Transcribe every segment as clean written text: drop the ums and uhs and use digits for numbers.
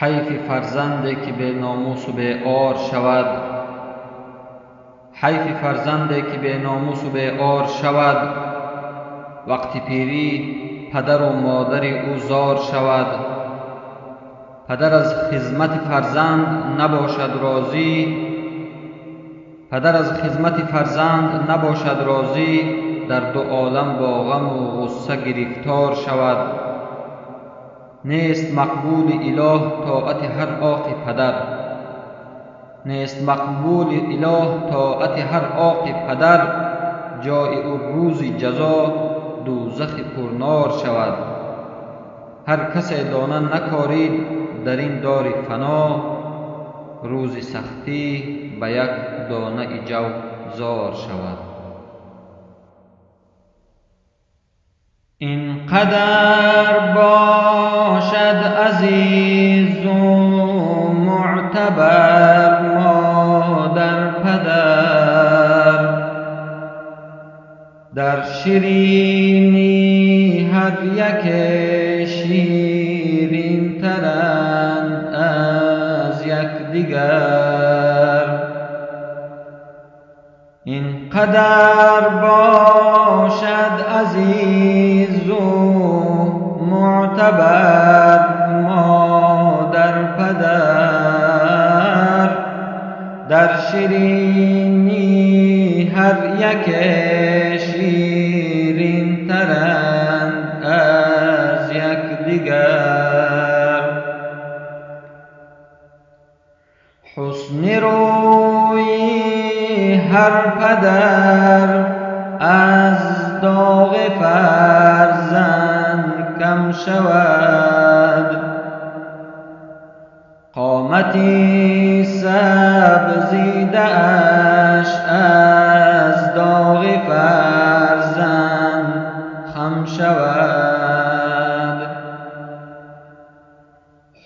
حیف فرزندی که به ناموس و به عار شود. حیف فرزندی که به ناموس و به عار شود. وقتی پیری پدر و مادر او زار شود. پدر از خدمت فرزند نباشد راضی. پدر از خدمت فرزند نباشد راضی. در دو عالم با غم و غصه گرفتار شود. نیست مقبول اله طاعت هر عاق پدر. نیست مقبول اله طاعت هر عاق پدر. جای او روز جزا دوزخ پرنار شود. هر کس دانه نکارید در این دار فنا. روز سختی به یک دانه جو زار شود. اینقدر باشد عزیز و معتبر مادر پدر. در شیرینی هر یک شیرین ترند از یک دیگر. اینقدر باشد عزیز و معتبر مادر پدر. در شیرینی هر یک شیرین ترند از یک دیگر. حسن روی هر پدر از داغ فرزند کم شود. قامتی سبزیده اش از داغ فرزند خم شود.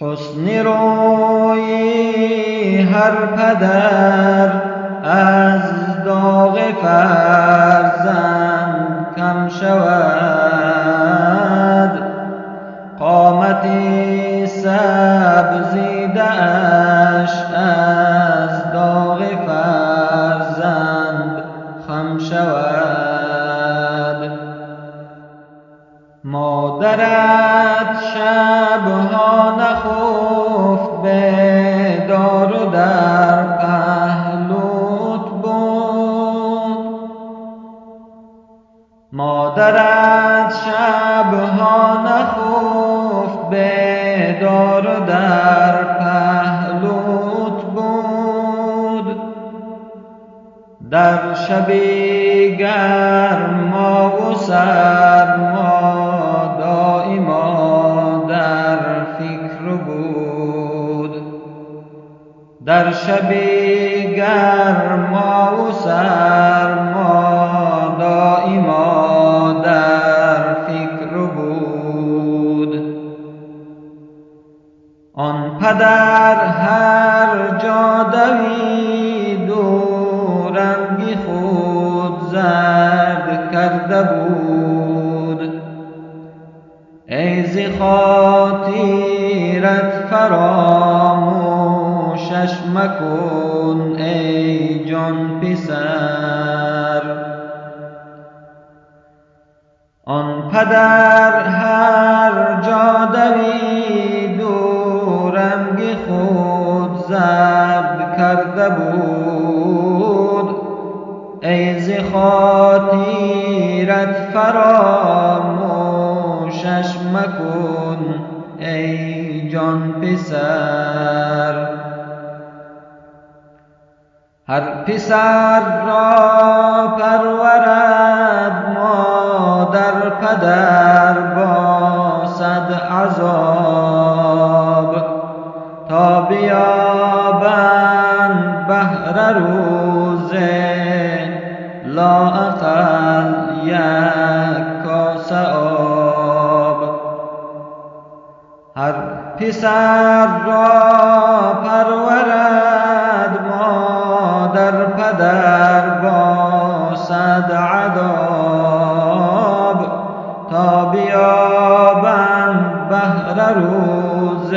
حسن روی هر پدر از داغ فرزند کم شود. قامتی سبزیده اش از داغ فرزند خم شود. مادرت شبها نخفت بیدار و در پهلوت بود. مادرت شبها نخفت بیدار و در پهلوت بود. در شبی گرما و سرما دائما در فکر بود. در شبی گرما و سرما دائما در فکر بود. آن پدر هر جا دوید و رنگ خود زرد کرده بود. ای ز خاطرت فراموشش مکن ای جان پسر. آن پدر هر جا دوید و رنگ خود زرد کرده بود. ای ز خاطرت فراموشش مکن ای جان پسر. هر پسر را پرورد مادر پدر با صد عذاب. تا بیابند بهر روز لااقل یک کاسه آب. هر پسر را پرورد مادر پدر با صد عذاب. تا بیابند بهر روز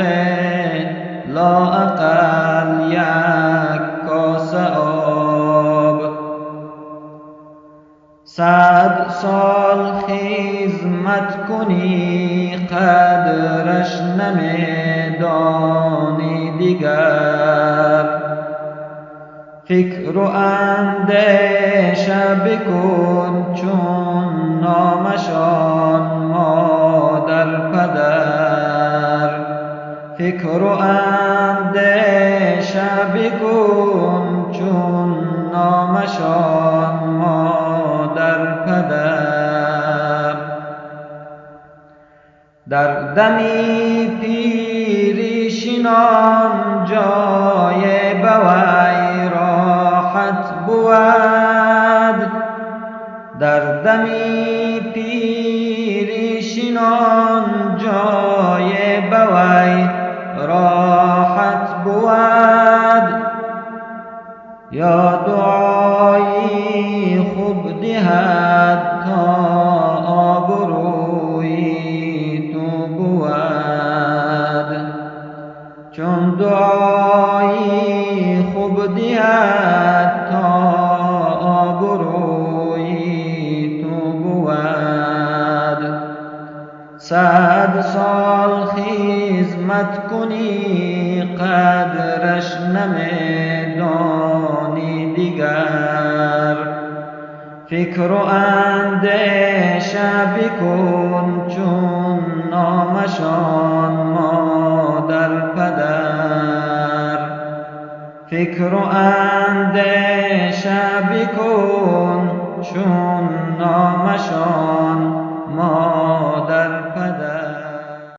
قدرش نمیدانی دیگر. فکر و اندیشه بکن چون نامشان مادر پدر. فکر و اندیشه بکن چون نامشان مادر پدر. در دمی پیریشنان جای بوی راحت بود. در دمی پیریشنان جای بوی راحت بود. یا دعایی خوب دهد تا آبروی تو بود. چون دعایی خوب دهد تا آبروی تو بود. 100 سال خدمت کنی قدرش نمیدانی دیگر. فکر و اندیشه بکن چون نامشان مادر پدر. فکر و اندیشه بکن چون نامشان مادر